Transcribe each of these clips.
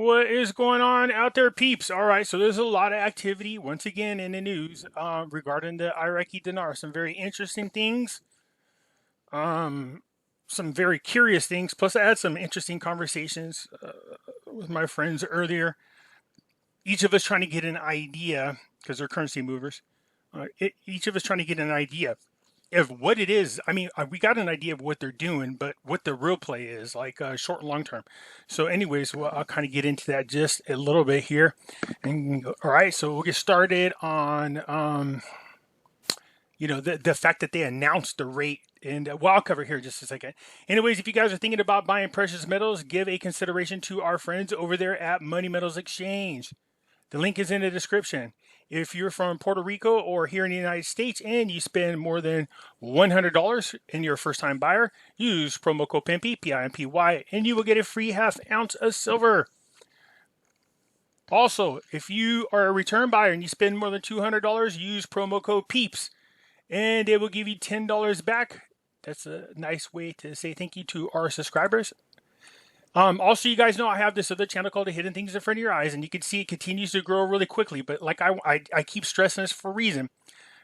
What is going on out there, peeps? All right, so there's a lot of activity once again in the news regarding the Iraqi dinar. Some very interesting things, um, some very curious things. Plus, I had some interesting conversations with my friends earlier. Each of us trying to get an idea because they're currency movers. Each of us trying to get an idea of what it is. I mean, we got an idea of what they're doing, but what the real play is, like short and long term. So, anyways, well, I'll kind of get into that just a little bit here. And all right, so we'll get started on, the fact that they announced the rate. And well, I'll cover here in just a second. Anyways, if you guys are thinking about buying precious metals, give a consideration to our friends over there at Money Metals Exchange. The link is in the description. If you're from Puerto Rico or here in the United States and you spend more than $100 and you're a first-time buyer, use promo code Pimpy, P-I-M-P-Y, and you will get a free half ounce of silver. Also, if you are a return buyer and you spend more than $200, use promo code PEEPS, and it will give you $10 back. That's a nice way to say thank you to our subscribers. Also, you guys know I have this other channel called The Hidden Things in Front of Your Eyes, and you can see it continues to grow really quickly. But like I keep stressing this for a reason.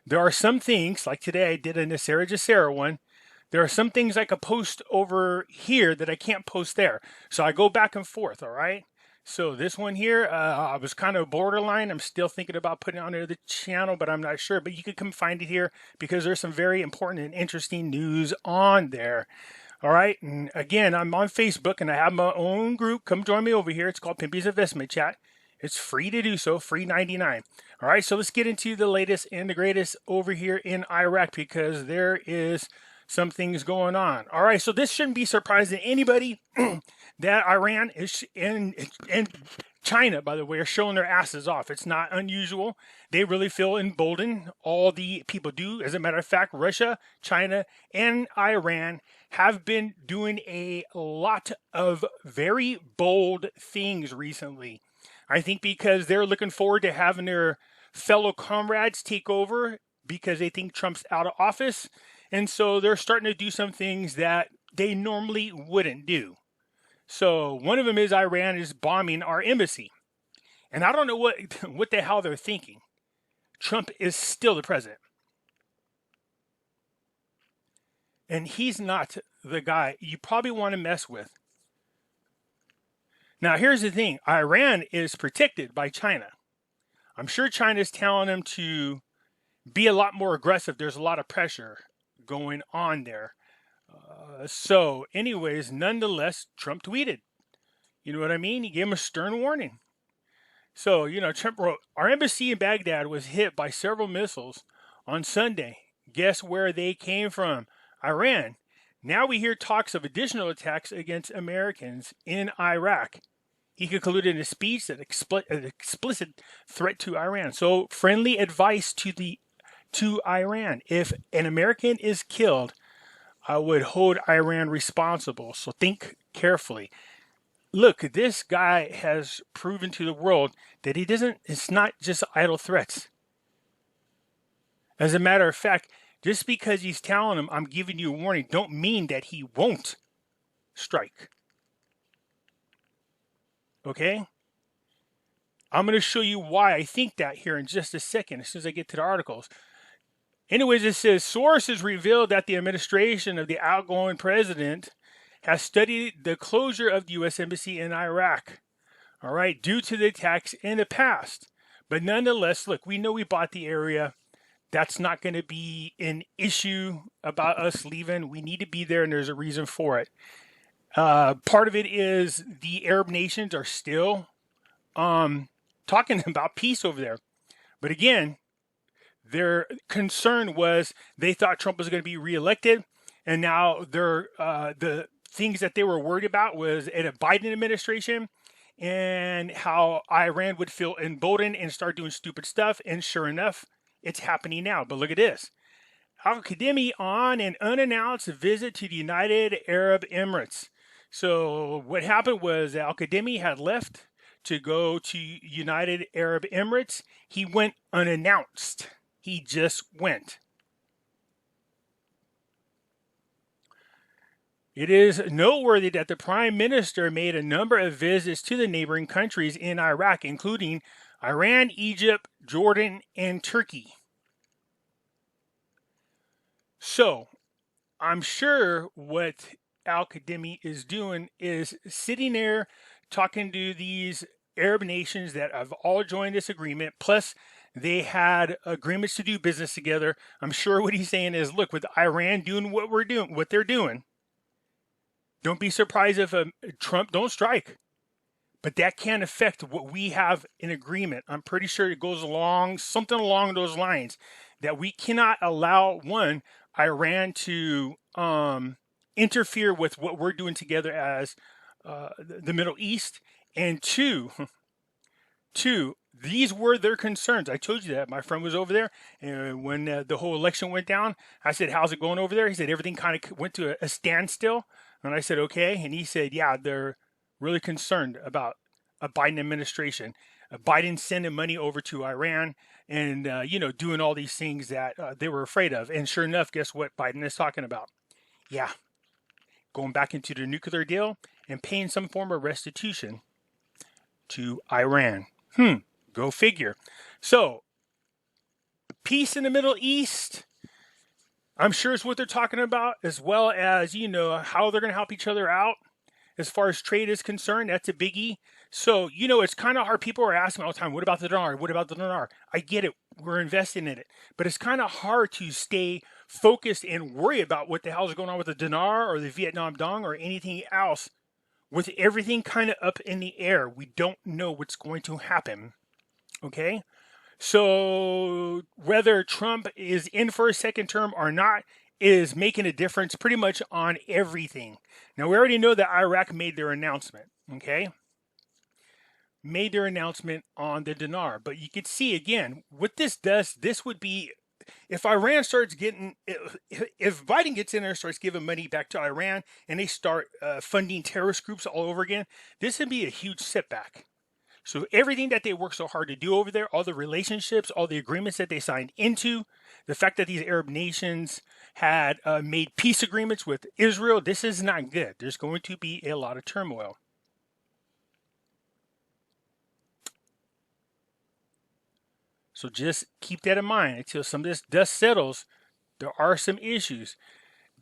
There are some things, like today I did a Nasera Jacera one. There are some things I could post over here that I can't post there. So I go back and forth, all right? So this one here, I was kind of borderline. I'm still thinking about putting it on the channel, but I'm not sure. But you can come find it here because there's some very important and interesting news on there. All right, and again, I'm on Facebook and I have my own group. Come join me over here. It's called Pimpy's Investment Chat. It's free to do so, free 99. All right, so let's get into the latest and the greatest over here in Iraq because there is some things going on. All right, so this shouldn't be surprising to anybody that Iran is and China, by the way, are showing their asses off. It's not unusual. They really feel emboldened. All the people do. As a matter of fact, Russia, China, and Iran have been doing a lot of very bold things recently. I think because they're looking forward to having their fellow comrades take over because they think Trump's out of office. And so they're starting to do some things that they normally wouldn't do. So one of them is Iran is bombing our embassy. And I don't know what the hell they're thinking. Trump is still the president. And he's not the guy you probably want to mess with. Now, here's the thing. Iran is protected by China. I'm sure China's telling them to be a lot more aggressive. There's a lot of pressure going on there. So, anyways, nonetheless, Trump tweeted. You know what I mean? He gave him a stern warning. So, Trump wrote, our embassy in Baghdad was hit by several missiles on Sunday. Guess where they came from? Iran. Now we hear talks of additional attacks against Americans in Iraq. He concluded in a speech that an explicit threat to Iran. So, friendly advice to Iran. If an American is killed, I would hold Iran responsible. So think carefully. Look, this guy has proven to the world that it's not just idle threats. As a matter of fact, just because he's telling them, I'm giving you a warning, don't mean that he won't strike. Okay? I'm going to show you why I think that here in just a second, as soon as I get to the articles. Anyways, it says, sources revealed that the administration of the outgoing president has studied the closure of the U.S. Embassy in Iraq, all right, due to the attacks in the past. But nonetheless, look, we know we bought the area. That's not going to be an issue about us leaving. We need to be there, and there's a reason for it. Part of it is the Arab nations are still talking about peace over there. But again, their concern was they thought Trump was going to be reelected, and now the things that they were worried about was in a Biden administration and how Iran would feel emboldened and start doing stupid stuff. And sure enough, it's happening now. But look at this. Al-Qademi on an unannounced visit to the United Arab Emirates. So what happened was Al-Qademi had left to go to United Arab Emirates. He went unannounced. He just went. It is noteworthy that the Prime Minister made a number of visits to the neighboring countries in Iraq, including Iran, Egypt, Jordan, and Turkey. So, I'm sure what Al-Kadhimi is doing is sitting there talking to these Arab nations that have all joined this agreement, plus they had agreements to do business together. I'm sure what he's saying is, look, with Iran doing what they're doing, don't be surprised if Trump don't strike. But that can't affect what we have in agreement. I'm pretty sure it goes along, something along those lines, that we cannot allow, one, Iran to interfere with what we're doing together as the Middle East, and two, these were their concerns. I told you that. My friend was over there, and when the whole election went down, I said, how's it going over there? He said, everything kind of went to a standstill. And I said, okay. And he said, yeah, they're really concerned about a Biden administration. Biden sending money over to Iran and, doing all these things that they were afraid of. And sure enough, guess what Biden is talking about? Yeah, going back into the nuclear deal and paying some form of restitution to Iran. Go figure. So, peace in the Middle East, I'm sure is what they're talking about, as well as, how they're going to help each other out. As far as trade is concerned, that's a biggie. So, it's kind of hard. People are asking all the time, what about the dinar? What about the dinar? I get it. We're investing in it. But it's kind of hard to stay focused and worry about what the hell is going on with the dinar or the Vietnam dong or anything else. With everything kind of up in the air, we don't know what's going to happen. Okay? So, whether Trump is in for a second term or not is making a difference pretty much on everything. Now, we already know that Iraq made their announcement, okay? Made their announcement on the dinar. But you could see, again, what this does, this would be, if Iran starts getting, if Biden gets in there and starts giving money back to Iran and they start funding terrorist groups all over again, this would be a huge setback. So everything that they worked so hard to do over there, all the relationships, all the agreements that they signed into, the fact that these Arab nations had made peace agreements with Israel, this is not good. There's going to be a lot of turmoil. So just keep that in mind. Until some of this dust settles, there are some issues.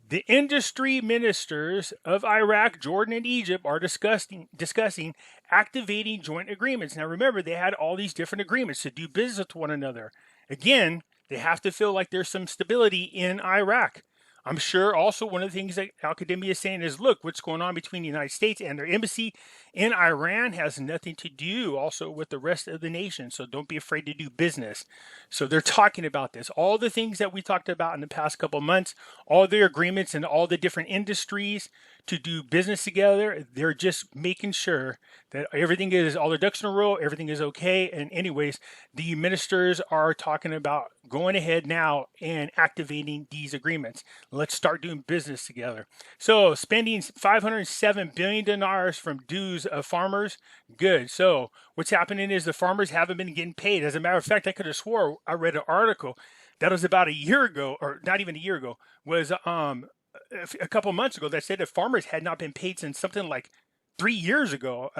The industry ministers of Iraq, Jordan, and Egypt are discussing activating joint agreements. Now remember, they had all these different agreements to do business with one another. Again, they have to feel like there's some stability in Iraq. I'm sure also one of the things that Al-Kadhimi is saying is, look, what's going on between the United States and their embassy in Iran has nothing to do also with the rest of the nation. So don't be afraid to do business. So they're talking about this. All the things that we talked about in the past couple of months, all their agreements and all the different industries to do business together, they're just making sure that everything is, all their ducks in a row, everything is okay. And anyways, the ministers are talking about going ahead now and activating these agreements. Let's start doing business together. So spending 507 billion dinars from dues of farmers, good. So what's happening is the farmers haven't been getting paid. As a matter of fact, I could have swore I read an article that was about a year ago, or not even a year ago, was a couple months ago that said that farmers had not been paid since something like 3 years ago.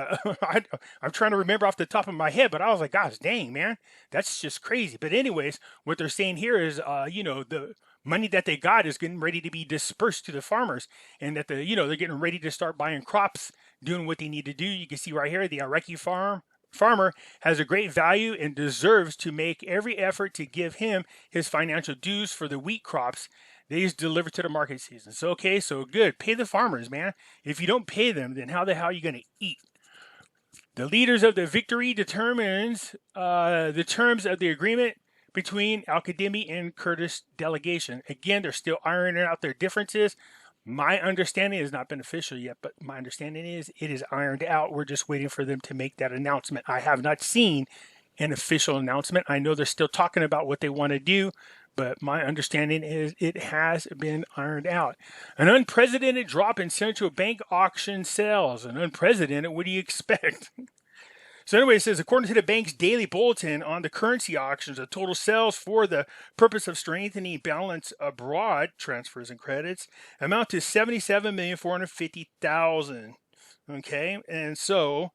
I'm trying to remember off the top of my head, but I was like, gosh, dang, man, that's just crazy. But anyways, what they're saying here is, the money that they got is getting ready to be dispersed to the farmers, and that they're getting ready to start buying crops, doing what they need to do. You can see right here, the Iraqi farmer has a great value and deserves to make every effort to give him his financial dues for the wheat crops they just delivered to the market season. So, okay, so good. Pay the farmers, man. If you don't pay them, then how the hell are you going to eat? The leaders of the victory determines the terms of the agreement between Al-Kadhimi and Kurdish delegation. Again, they're still ironing out their differences. My understanding has not been official yet, but my understanding is it is ironed out. We're just waiting for them to make that announcement. I have not seen an official announcement. I know they're still talking about what they want to do, but my understanding is it has been ironed out. An unprecedented drop in central bank auction sales. An unprecedented, what do you expect? So anyway, it says, according to the bank's daily bulletin on the currency auctions, the total sales for the purpose of strengthening balance abroad transfers and credits amount to 77,450,000. Okay, and so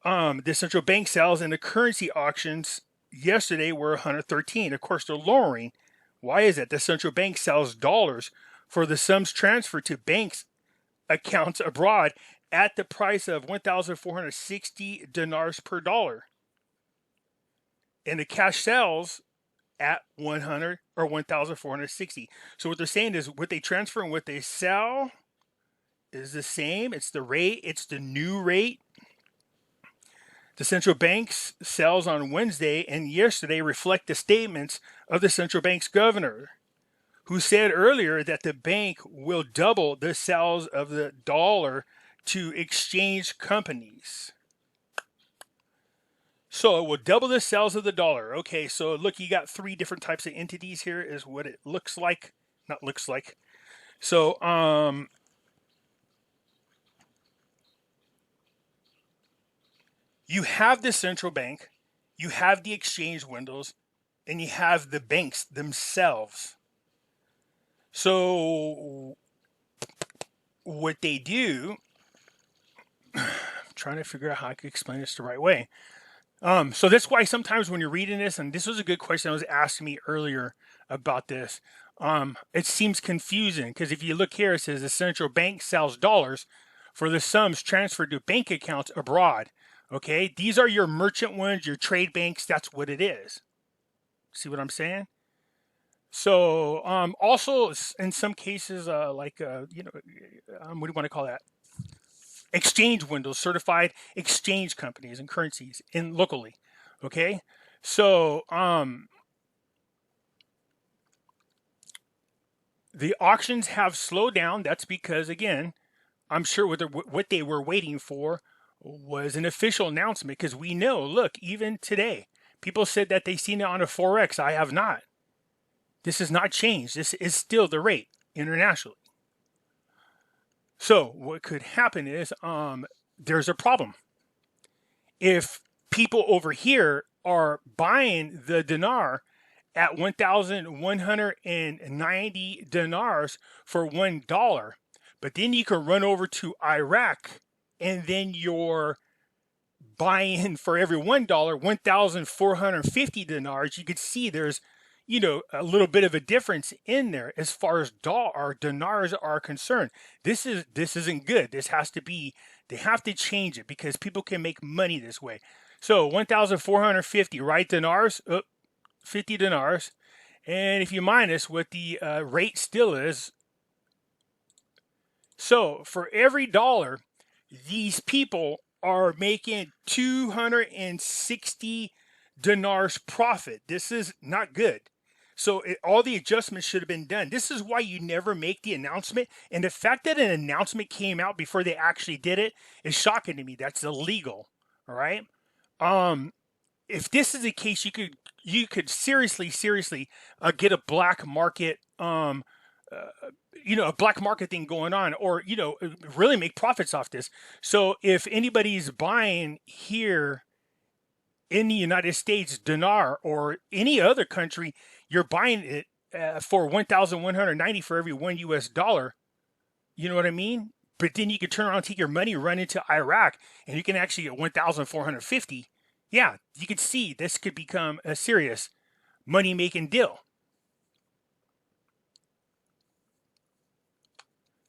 the central bank sales and the currency auctions yesterday were 113. Of course, they're lowering. Why is that? The central bank sells dollars for the sums transferred to banks accounts abroad at the price of 1,460 dinars per dollar. And the cash sells at 100 or 1,460. So what they're saying is what they transfer and what they sell is the same. It's the rate. It's the new rate. The central bank's sales on Wednesday and yesterday reflect the statements of the central bank's governor, who said earlier that the bank will double the sales of the dollar to exchange companies. So it will double the sales of the dollar. Okay, so look, you got three different types of entities here is what it looks like. Not looks like. So, you have the central bank, you have the exchange windows, and you have the banks themselves. So what they do, I'm trying to figure out how I can explain this the right way. So that's why sometimes when you're reading this, and this was a good question that was asked me earlier about this, it seems confusing because if you look here, it says the central bank sells dollars for the sums transferred to bank accounts abroad. Okay, these are your merchant ones, your trade banks. That's what it is. See what I'm saying? So also in some cases, what do you want to call that? Exchange windows, certified exchange companies and currencies in locally. Okay, so the auctions have slowed down. That's because, again, I'm sure what they were waiting for was an official announcement, because we know, look, even today, people said that they seen it on a Forex. I have not. This has not changed. This is still the rate internationally. So what could happen is there's a problem. If people over here are buying the dinar at 1,190 dinars for $1, but then you can run over to Iraq and then you're buying for every $1, 1,450 dinars, you could see there's, a little bit of a difference in there as far as dinars are concerned. This isn't good. This has to be, they have to change it because people can make money this way. So 1,450, right? Dinars, 50 dinars. And if you minus what the rate still is, so for every dollar, these people are making 260 dinars profit. This is not good. So all the adjustments should have been done. This is why you never make the announcement. And the fact that an announcement came out before they actually did it is shocking to me. That's illegal. All right. If this is the case, you could seriously get a black market, a black market thing going on, or, really make profits off this. So if anybody's buying here in the United States dinar or any other country, you're buying it for 1,190 for every $1. You know what I mean? But then you can turn around, take your money, run into Iraq, and you can actually get 1,450. Yeah, you can see this could become a serious money-making deal.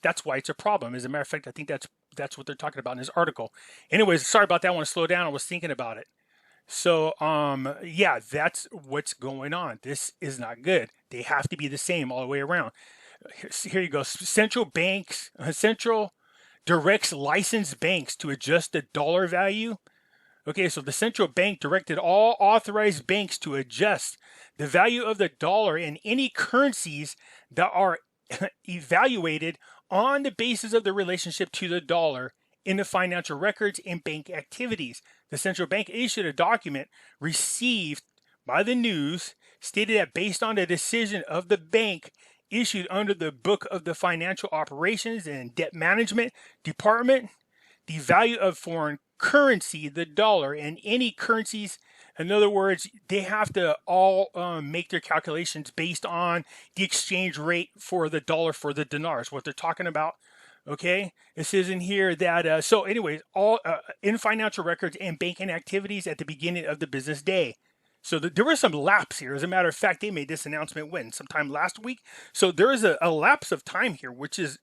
That's why it's a problem. As a matter of fact, I think that's what they're talking about in this article. Anyways, sorry about that. I want to slow down. I was thinking about it. So, yeah, that's what's going on. This is not good. They have to be the same all the way around. Here you go. Central directs licensed banks to adjust the dollar value. Okay, so the central bank directed all authorized banks to adjust the value of the dollar in any currencies that are evaluated on the basis of the relationship to the dollar in the financial records and bank activities. The central bank issued a document received by the news stated that based on the decision of the bank issued under the Book of the Financial Operations and Debt Management Department, the value of foreign currency, the dollar, and any currencies. In other words, they have to all make their calculations based on the exchange rate for the dollar for the dinars, what they're talking about. Okay, it says in here that, so anyways, all in financial records and banking activities at the beginning of the business day. So there was some lapse here. As a matter of fact, they made this announcement sometime last week. So there is a lapse of time here, which is,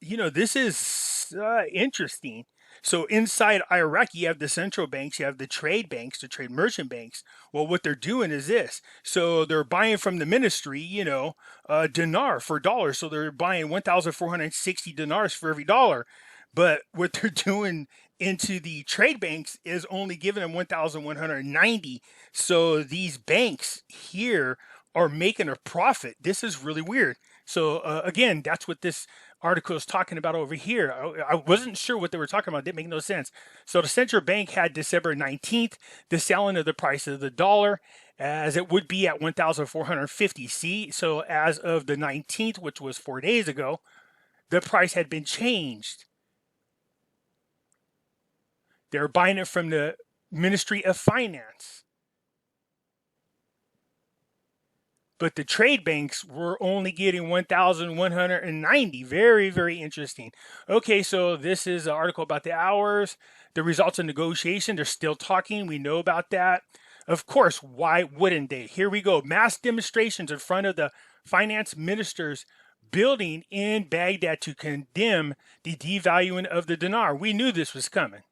this is interesting. So inside Iraq, you have the central banks, you have the trade banks, the trade merchant banks. Well, what they're doing is this. So they're buying from the ministry, dinar for dollars. So they're buying 1,460 dinars for every dollar. But what they're doing into the trade banks is only giving them 1,190. So these banks here are making a profit. This is really weird. So again, that's what this article is talking about over here. I wasn't sure what they were talking about. It didn't make no sense. So the central bank had December 19th, the selling of the price of the dollar, as it would be at 1,450. See, so as of the 19th, which was 4 days ago, the price had been changed. They're buying it from the Ministry of Finance. But the trade banks were only getting 1,190. Very, very interesting. Okay, so this is an article about the hours, the results of negotiation. They're still talking. We know about that. Of course, why wouldn't they? Here we go. Mass demonstrations in front of the finance minister's building in Baghdad to condemn the devaluing of the dinar. We knew this was coming.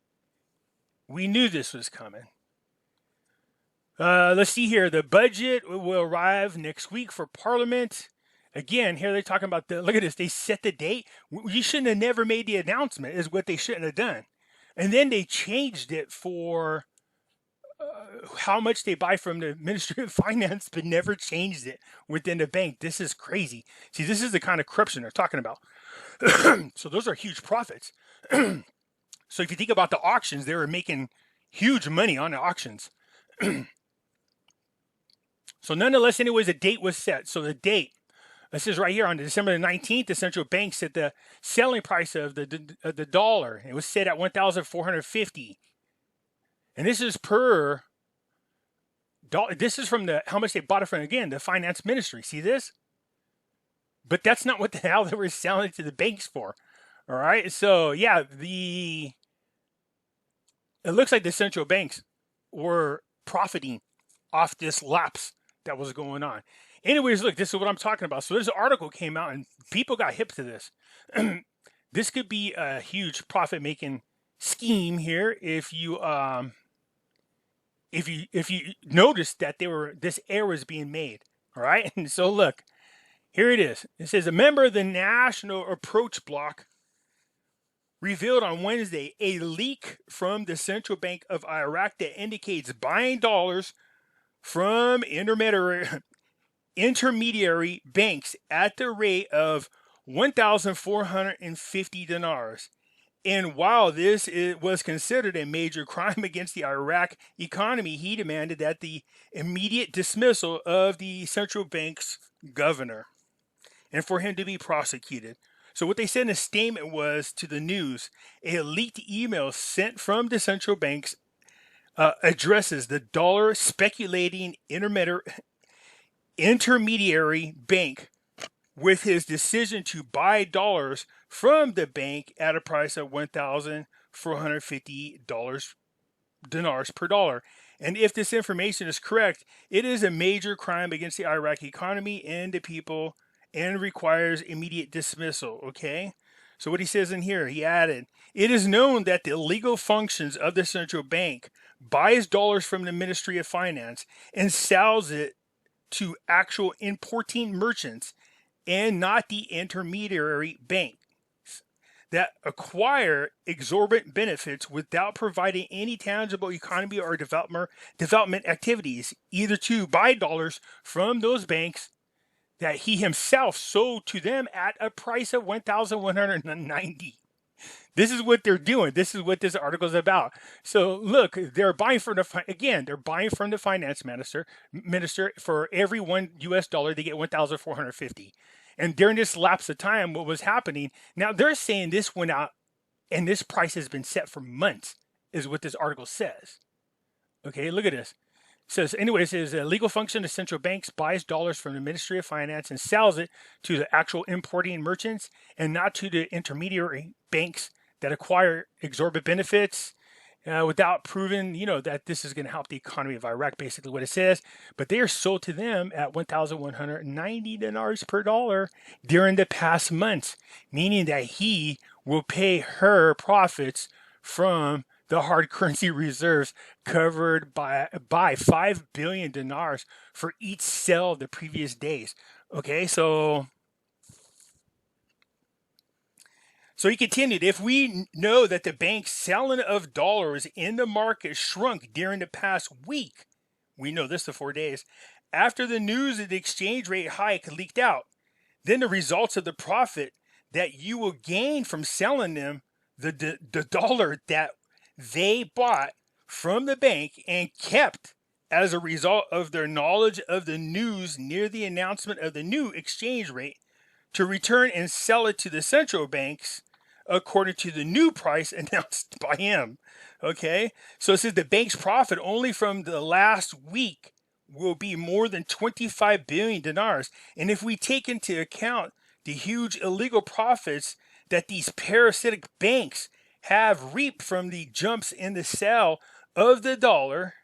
Let's see here. The budget will arrive next week for Parliament. Again, here they're talking about look at this. They set the date. You shouldn't have never made the announcement is what they shouldn't have done. And then they changed it for how much they buy from the Ministry of Finance, but never changed it within the bank. This is crazy. See, this is the kind of corruption they're talking about. So those are huge profits. So if you think about the auctions, they were making huge money on the auctions. So nonetheless, anyways, a date was set. So the date, this is right here on December the 19th, the central bank set the selling price of the dollar. It was set at 1,450. And this is per dollar. This is from how much they bought it from, again, the finance ministry. See this? But that's not what the hell they were selling it to the banks for. All right. So yeah, it looks like the central banks were profiting off this lapse that was going on. Anyways, look, this is what I'm talking about. So this article came out and people got hip to this. This could be a huge profit-making scheme here if you notice that this error is being made. All right. And so look, here it is. It says a member of the National Approach Bloc revealed on Wednesday a leak from the Central Bank of Iraq that indicates buying dollars from intermediary banks at the rate of 1,450 dinars. And while this was considered a major crime against the Iraq economy, he demanded that the immediate dismissal of the central bank's governor and for him to be prosecuted. So what they said in a statement was to the news, a leaked email sent from the central banks addresses the dollar speculating intermediary bank with his decision to buy dollars from the bank at a price of $1,450 dinars per dollar. And if this information is correct, it is a major crime against the Iraqi economy and the people and requires immediate dismissal. Okay. So what he says in here, he added, it is known that the legal functions of the central bank buys dollars from the Ministry of Finance and sells it to actual importing merchants and not the intermediary banks that acquire exorbitant benefits without providing any tangible economy or development activities, either to buy dollars from those banks that he himself sold to them at a price of 1,190. This is what they're doing. This is what this article is about. So look, they're buying from the finance minister for every $1 they get 1,450. And during this lapse of time, what was happening? Now they're saying this went out And this price has been set for months, is what this article says. Okay, look at this. It says, anyway, it says a legal function of central banks buys dollars from the Ministry of Finance and sells it to the actual importing merchants and not to the intermediary banks that acquire exorbitant benefits without proving, that this is going to help the economy of Iraq, basically what it says. But they are sold to them at 1,190 dinars per dollar during the past months, meaning that he will pay her profits from the hard currency reserves covered by 5 billion dinars for each sale of the previous days. Okay, so he continued, if we know that the bank's selling of dollars in the market shrunk during the past week, we know this for 4 days, after the news of the exchange rate hike leaked out, then the results of the profit that you will gain from selling them the dollar that they bought from the bank and kept as a result of their knowledge of the news near the announcement of the new exchange rate to return and sell it to the central banks according to the new price announced by him. Okay, so it says the bank's profit only from the last week will be more than 25 billion dinars. And if we take into account the huge illegal profits that these parasitic banks have reaped from the jumps in the sale of the dollar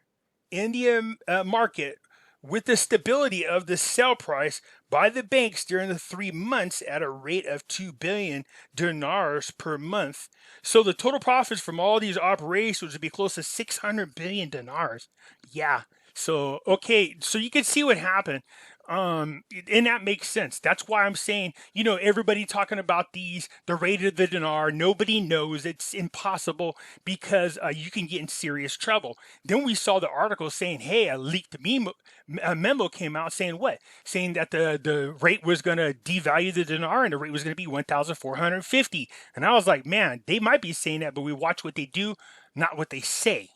in the market, with the stability of the sell price by the banks during the 3 months at a rate of 2 billion dinars per month. So the total profits from all these operations would be close to 600 billion dinars. Yeah. So, okay. So you can see what happened. And that makes sense. That's why I'm saying, everybody talking about the rate of the dinar, nobody knows. It's impossible because you can get in serious trouble. Then we saw the article saying, hey, a leaked memo came out saying what? Saying that the rate was going to devalue the dinar and the rate was going to be 1,450. And I was like, man, they might be saying that, but we watch what they do, not what they say.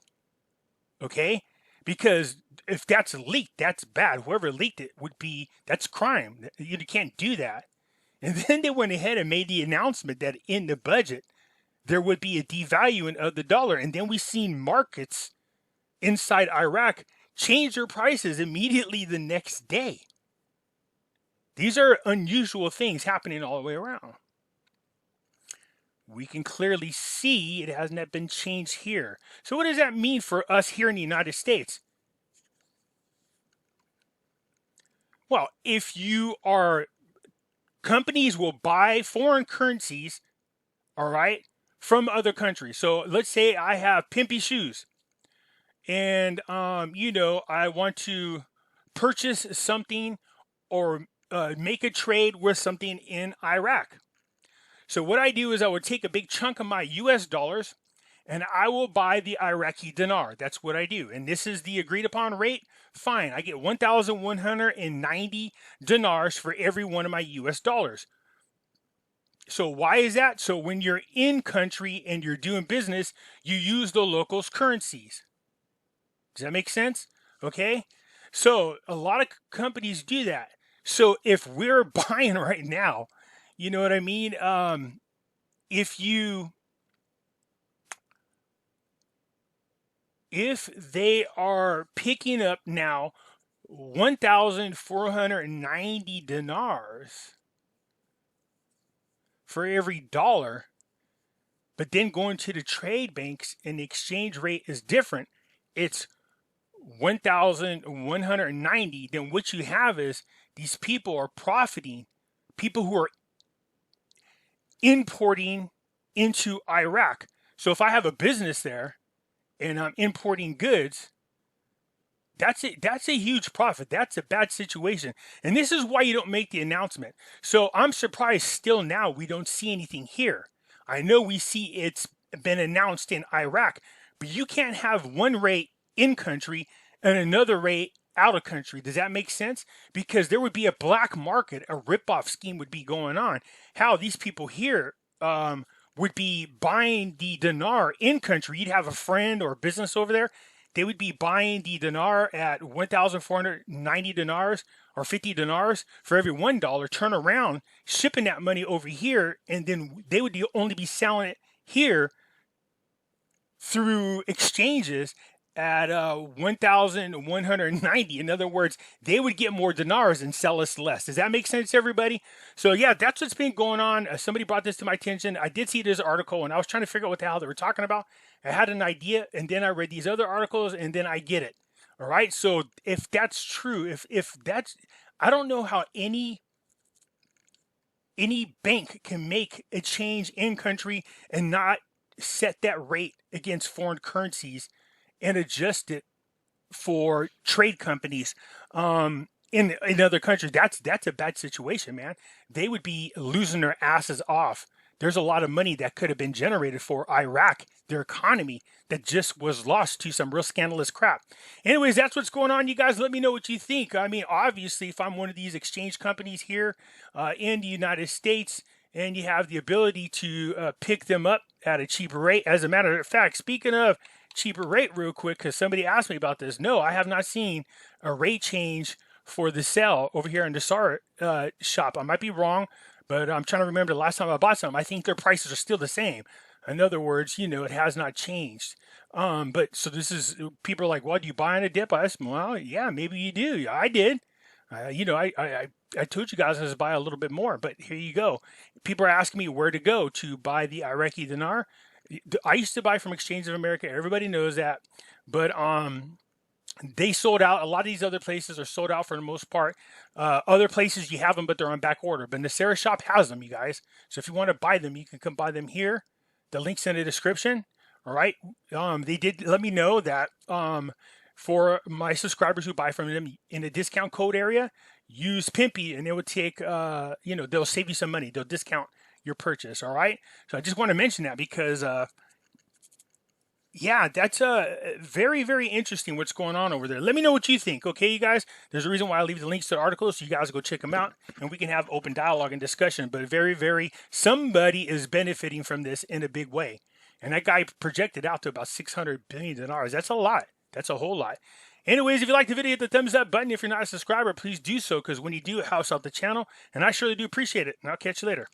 Okay? Because if that's leaked, that's bad. Whoever leaked it that's crime. You can't do that. And then they went ahead and made the announcement that in the budget, there would be a devaluing of the dollar. And then we seen markets inside Iraq change their prices immediately the next day. These are unusual things happening all the way around. We can clearly see it has not been changed here. So what does that mean for us here in the United States? Well, if you are, companies will buy foreign currencies, all right, from other countries. So let's say I have Pimpy shoes and, I want to purchase something or make a trade with something in Iraq. So what I do is I would take a big chunk of my US dollars and I will buy the Iraqi dinar. That's what I do. And this is the agreed upon rate. Fine. I get 1,190 dinars for every one of my US dollars. So why is that? So when you're in country and you're doing business, you use the locals' currencies. Does that make sense? Okay. So a lot of companies do that. So if we're buying right now, you know what I mean? If they are picking up now 1,490 dinars for every dollar, but then going to the trade banks and the exchange rate is different, it's 1,190, then what you have is these people are profiting, people who are importing into Iraq. So if I have a business there and I'm importing goods, that's it. That's a huge profit. That's a bad situation. And this is why you don't make the announcement. So I'm surprised still now we don't see anything here. I know we see it's been announced in Iraq, but you can't have one rate in country and another rate out of country. Does that make sense? Because there would be a black market, a ripoff scheme would be going on. How these people here would be buying the dinar in country. You'd have a friend or a business over there. They would be buying the dinar at 1,490 dinars or 50 dinars for every $1, turn around, shipping that money over here, and then they would only be selling it here through exchanges at 1,190. In other words, they would get more dinars and sell us less. Does that make sense, everybody? So yeah, that's what's been going on. Somebody brought this to my attention. I did see this article, and I was trying to figure out what the hell they were talking about. I had an idea, and then I read these other articles, and then I get it. All right. So if that's true, if that's, I don't know how any bank can make a change in country and not set that rate against foreign currencies and adjust it for trade companies in other countries. That's a bad situation, man. They would be losing their asses off. There's a lot of money that could have been generated for Iraq, their economy, that just was lost to some real scandalous crap. Anyways, that's what's going on. You guys let me know what you think. I mean, obviously, if I'm one of these exchange companies here in the United States, and you have the ability to pick them up at a cheaper rate. As a matter of fact, speaking of cheaper rate real quick, because somebody asked me about this. No, I have not seen a rate change for the sale over here in the SAR shop. I might be wrong, but I'm trying to remember the last time I bought something. I think their prices are still the same. In other words, you know, it has not changed. But so this is, people are like, well, do you buy on a dip? I said, well, yeah, maybe you do. I did. You know, I told you guys I was buy a little bit more, but here you go. People are asking me where to go to buy the Iraqi dinar. I used to buy from Exchange of America. Everybody knows that, but they sold out. A lot of these other places are sold out for the most part. Other places you have them, but they're on back order. But Nasera shop has them, you guys. So if you want to buy them, you can come buy them here. The link's in the description. All right. They did let me know that for my subscribers who buy from them in the discount code area, use Pimpy and it will take, you know, they'll save you some money. They'll discount your purchase. All right. So I just want to mention that because, yeah, that's very, very interesting what's going on over there. Let me know what you think. Okay, you guys, there's a reason why I leave the links to the articles so you guys go check them out and we can have open dialogue and discussion. But somebody is benefiting from this in a big way. And that guy projected out to about 600 billion dinars. That's a lot. That's a whole lot. Anyways, if you like the video, hit the thumbs up button. If you're not a subscriber, please do so, because when you do, it helps out the channel. And I surely do appreciate it. And I'll catch you later.